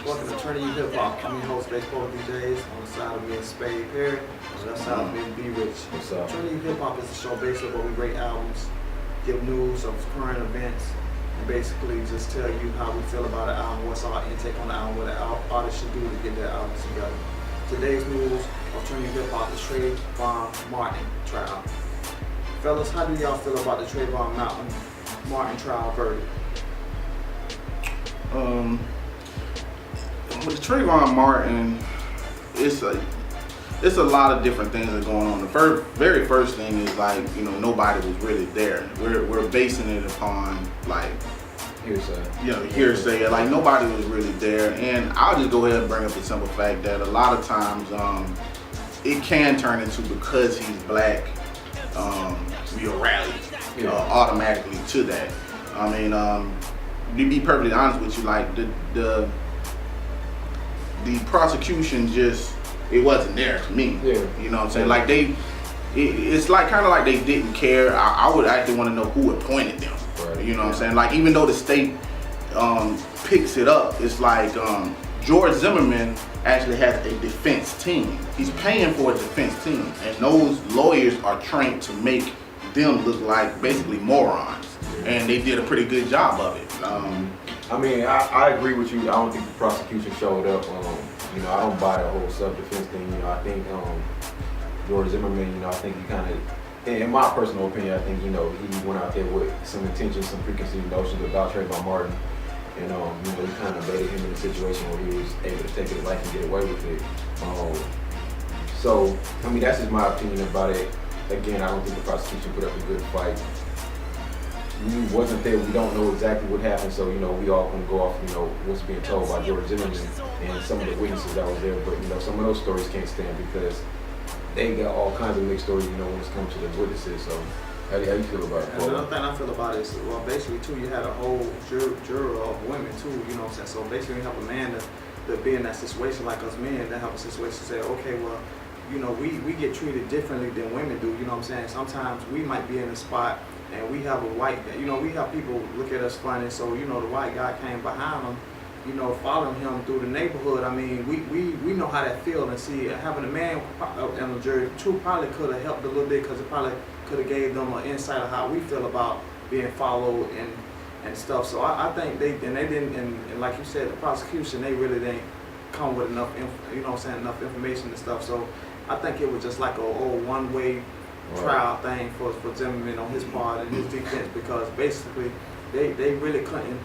Welcome to Turnin Hip Hop. I'm your host, Baseball DJs. On the side of me is Spade Perry. On the left side of me is B Rich. What's up? Turnin Hip Hop is a show basically where we rate albums, give news of current events, and basically just tell you how we feel about an album, what's our intake on the album, what the artist should do to get that album together. Today's news of Turnin Hip Hop is Trayvon Martin trial. Fellas, how do y'all feel about the Trayvon Martin trial verdict? With the Trayvon Martin, it's a lot of different things that are going on. The very first thing is nobody was really there. We're basing it upon hearsay. Like nobody was really there, and I'll just go ahead and bring up the simple fact that a lot of times it can turn into, because he's black, we'll rally automatically to that. I mean, to be perfectly honest with you, like the prosecution it wasn't there to me. Yeah. You know what I'm saying? Like it's like kind of like they didn't care. I would actually want to know who appointed them. Right. You know what I'm saying? Like even though the state picks it up, it's like George Zimmerman actually has a defense team. He's paying for a defense team, and those lawyers are trained to make them look like basically morons. And they did a pretty good job of it. I mean, I agree with you. I don't think the prosecution showed up. I don't buy the whole self-defense thing. I think George Zimmerman, I think he kind of, in my personal opinion, I think, he went out there with some intentions, some preconceived notions about Trayvon Martin. And, he kind of baited him in a situation where he was able to take his life and get away with it. So, I mean, that's just my opinion about it. Again, I don't think the prosecution put up a good fight. We wasn't there, we don't know exactly what happened, so we all can go off what's being told by George Zimmerman and some of the witnesses that was there, but some of those stories can't stand because they got all kinds of mixed stories when it comes to the witnesses. So how you feel about it? Another thing I feel about it is, well, basically too, you had a whole juror of women too, you know what I'm saying? So basically you have a man that be in that situation, like us men that have a situation, say, okay, well, we get treated differently than women do, you know what I'm saying? Sometimes we might be in a spot and we have a white, we have people look at us funny, so the white guy came behind him, following him through the neighborhood. I mean, we know how that feels, and see, having a man in the jury too probably could have helped a little bit, because it probably could have gave them an insight of how we feel about being followed and stuff. So I think they didn't, and like you said, the prosecution, they really didn't come with enough, enough information and stuff. So I think it was just like a old one-way trial thing for Zimmerman on his part and his defense, because basically they really couldn't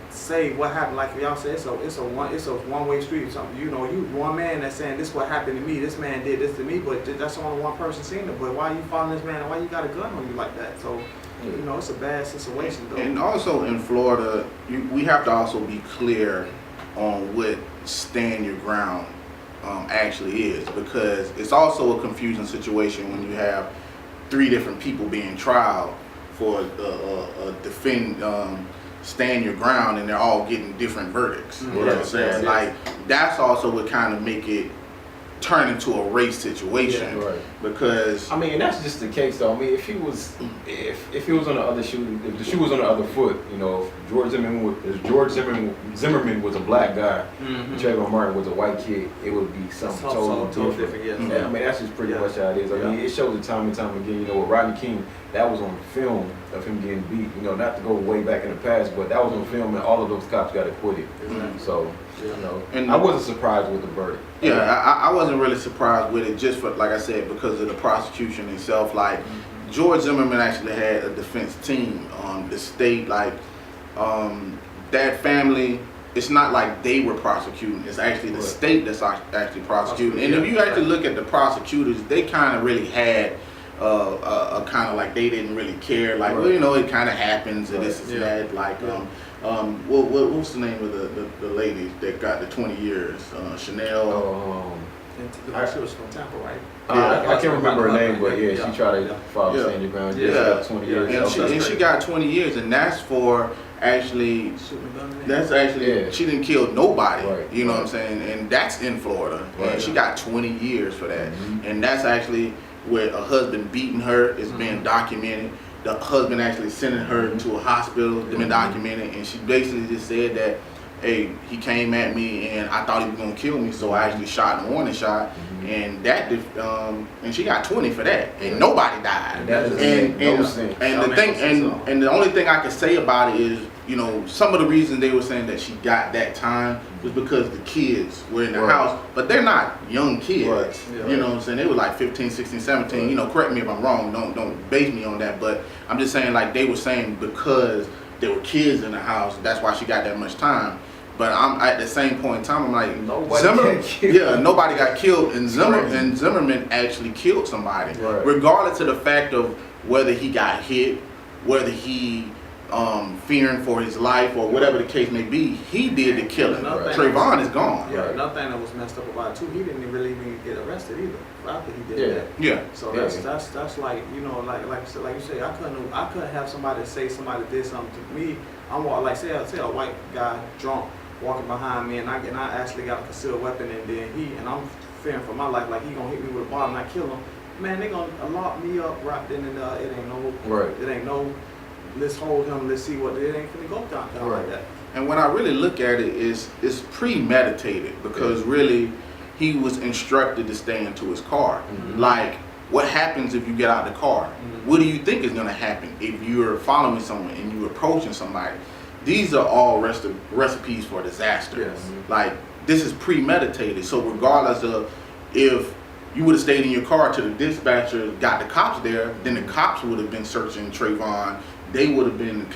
say what happened. Like y'all said, it's a one-way street or something. You one man that's saying this what happened to me, this man did this to me, but that's only one person seen it. But why are you following this man, and why you got a gun on you like that? So it's a bad situation though. And also in Florida, we have to also be clear on what stand your ground actually is, because it's also a confusing situation when you have three different people being tried for stand your ground, and they're all getting different verdicts. You know what I'm saying? Like that's also what kind of make it turn into a race situation. Right. Because I mean, that's just the case though. I mean, if he was on the other shoe, if the shoe was on the other foot, if George Zimmerman was a black guy, and Trayvon Martin was a white kid, it would be something totally different. Yeah. I mean, that's just pretty much how it is. I mean, it shows it time and time again. With Rodney King, that was on film of him getting beat. Not to go way back in the past, but that was on film, and all of those cops got acquitted. So. And I wasn't surprised with the verdict. Yeah, I wasn't really surprised with it, just for, like I said, because of the prosecution itself. Like George Zimmerman actually had a defense team. The state, that family, it's not like they were prosecuting. It's actually the state that's actually prosecuting. And if you actually look at the prosecutors, they kind of really had a kind of like they didn't really care. Like, well, it kind of happens and this is that. Like, what's the name of the lady that got the 20 years? Chanel. She was from Tampa, right? I can't remember her name, but she tried to follow stand your ground. She got 20 years. And she got 20 years, and that's for actually. That's actually she didn't kill nobody. Right. You know what I'm saying? And that's in Florida, and she got 20 years for that. And that's actually where a husband beating her is being documented. The husband actually sending her to a hospital, been documented, and she basically just said that hey, he came at me and I thought he was gonna kill me, so I actually shot a warning shot, and that and she got 20 for that, and nobody died. And that doesn't make no sense. And the thing, and the only thing I can say about it is, you know, some of the reasons they were saying that she got that time was because the kids were in the house, but they're not young kids. Right. You know what I'm saying? They were like 15, 16, 17. Right. You know, correct me if I'm wrong. Don't base me on that. But I'm just saying, like, they were saying because there were kids in the house, that's why she got that much time. But I'm at the same point in time, I'm like, nobody got killed, and Zimmerman actually killed somebody, regardless of the fact of whether he got hit, whether he fearing for his life or whatever the case may be. He did the killing. Trayvon is gone. Yeah, another thing that was messed up about it too, he didn't really even get arrested either after he did that. Yeah. So that's like, you know, like you say, I couldn't have somebody say somebody did something to me. I'm like say a white guy drunk walking behind me, and I actually got a concealed weapon, and then I'm fearing for my life, like he gonna hit me with a bottle and I kill him. Man, they gonna lock me up right then and there. It ain't no. Let's hold him. Let's see what it ain't gonna go down like that. And when I really look at it, it's premeditated because really he was instructed to stay into his car. Like, what happens if you get out of the car? What do you think is gonna happen if you're following someone and you're approaching somebody? These are all recipes for disaster. Like, this is premeditated. So regardless of if you would have stayed in your car till the dispatcher got the cops there, then the cops would have been searching Trayvon. They would have been,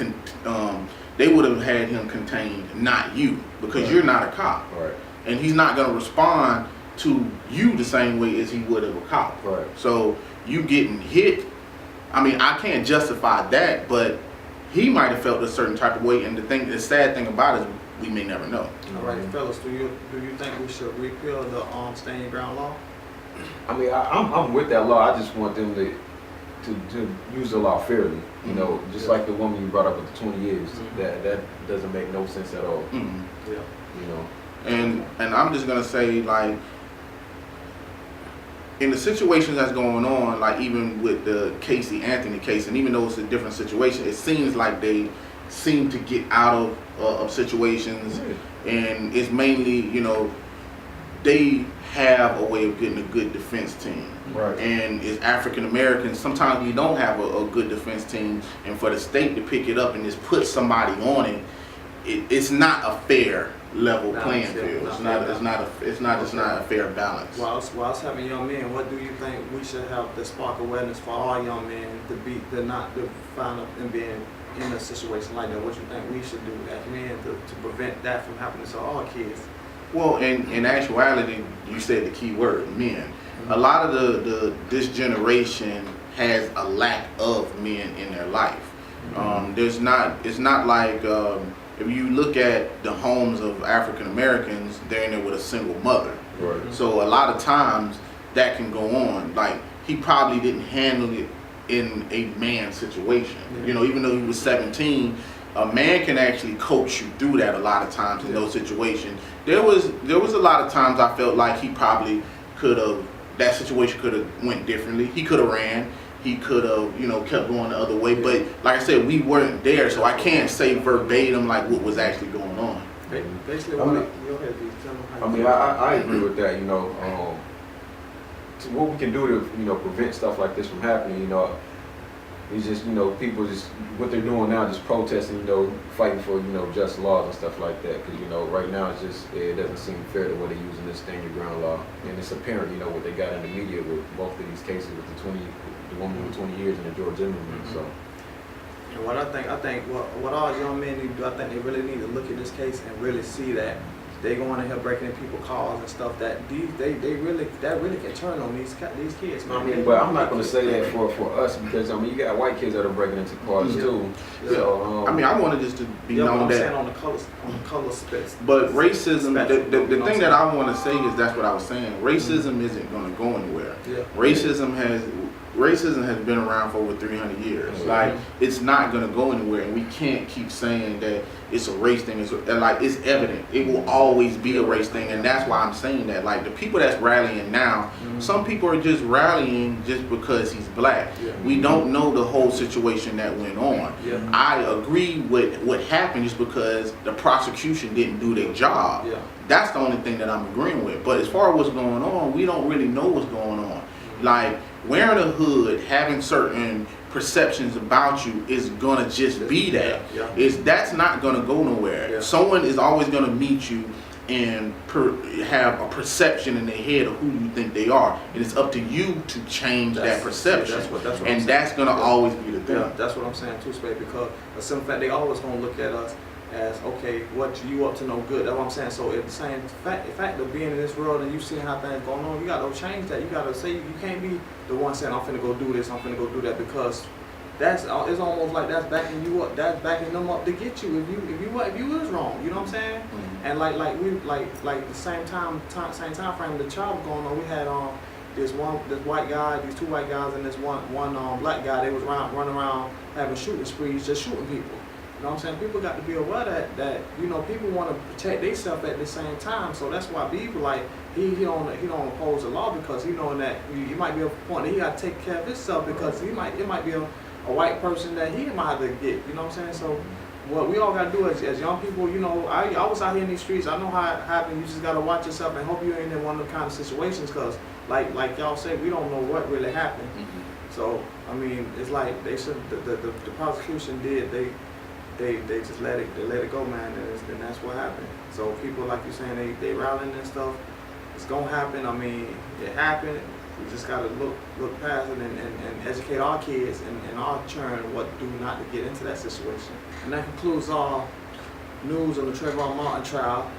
they would have had him contained, not you, because you're not a cop. And he's not going to respond to you the same way as he would of a cop. So you getting hit, I mean, I can't justify that, but he might have felt a certain type of way. And the sad thing about it is we may never know. All right, fellas, do you think we should repeal the stand your ground law? I mean, I'm with that law. I just want them to use the law fairly. You know, just like the woman you brought up with the 20 years. That doesn't make no sense at all. You know. And I'm just gonna say, like, in the situations that's going on, like even with the Casey Anthony case, and even though it's a different situation, it seems like they seem to get out of situations, and it's mainly, you know, they have a way of getting a good defense team. And as African Americans, sometimes we don't have a good defense team, and for the state to pick it up and just put somebody on it, it's not a fair level playing field. It's not a fair balance. Whilst having young men, what do you think we should have to spark awareness for all young men to not find up and being in a situation like that? What you think we should do as men to prevent that from happening to all kids? Well, in actuality, you said the key word, men. A lot of this generation has a lack of men in their life. It's not like if you look at the homes of African Americans, they're in there with a single mother. So a lot of times that can go on. Like, he probably didn't handle it in a man situation. You know, even though he was 17, a man can actually coach you through that a lot of times in those situations. There was a lot of times I felt like he probably could have, that situation could have went differently. He could have ran. He could have, you know, kept going the other way. But like I said, we weren't there, so I can't say verbatim like what was actually going on. Basically, I agree with that. You know, what we can do to, you know, prevent stuff like this from happening, you know, is just, you know, people just, what they're doing now, just protesting, you know, fighting for, you know, just laws and stuff like that. Because, you know, right now it's just, it doesn't seem fair the way they're using this stand your ground law. And it's apparent, you know, what they got in the media with both of these cases with the woman with 20 years and the George Zimmerman. So. And what I think what all young men need to do, I think they really need to look at this case and really see that they going in here breaking in people's cars and stuff, that really can turn on these kids, man. I mean, but I'm not going to say that for us, because I mean, you got white kids that are breaking into cars too. So I mean, I wanted this to be known that. Saying on the color space. But racism, the thing that I want to say is that's what I was saying. Racism isn't going to go anywhere. Racism racism has been around for over 300 years. Like, it's not gonna go anywhere, and we can't keep saying that it's a race thing. It's evident. It will always be a race thing, and that's why I'm saying that. Like, the people that's rallying now, some people are just rallying just because he's black. We don't know the whole situation that went on. I agree with what happened just because the prosecution didn't do their job. That's the only thing that I'm agreeing with. But as far as what's going on, we don't really know what's going on. Like, wearing a hood, having certain perceptions about you is gonna just be that. That's not gonna go nowhere. Someone is always gonna meet you and have a perception in their head of who you think they are, and it's up to you to change that perception. And that's gonna always be the thing. That's what I'm saying too, Spade, because the simple fact they always gonna look at us as, okay, what you up to no good. That's what I'm saying. So if the same fact of being in this world and you seeing how things going on, you gotta change that. You gotta say, you can't be the one saying, I'm finna go do this, I'm finna go do that, because it's almost like that's backing you up. That's backing them up to get you. If you was wrong, you know what I'm saying? And like the same time frame the trial was going on, we had this white guy, these two white guys, and this one black guy. They was running around having shooting sprees, just shooting people. You know what I'm saying? People got to be aware that you know, people want to protect themselves at the same time. So that's why people like he don't oppose the law, because he knowing that he might be a point that he got to take care of himself, because it might be a white person that he might have to get. You know what I'm saying? So what we all got to do as young people, you know, I was out here in these streets. I know how it happened. You just got to watch yourself and hope you ain't in one of the kind of situations, because like y'all say, we don't know what really happened. So I mean, it's like they should the prosecution did they just let it go, man, and that's what happened. So people, like you're saying, they rallying and stuff. It's gonna happen. I mean, it happened. We just gotta look past it and educate our kids and our children what to do not to get into that situation. And that concludes our news on the Trayvon Martin trial.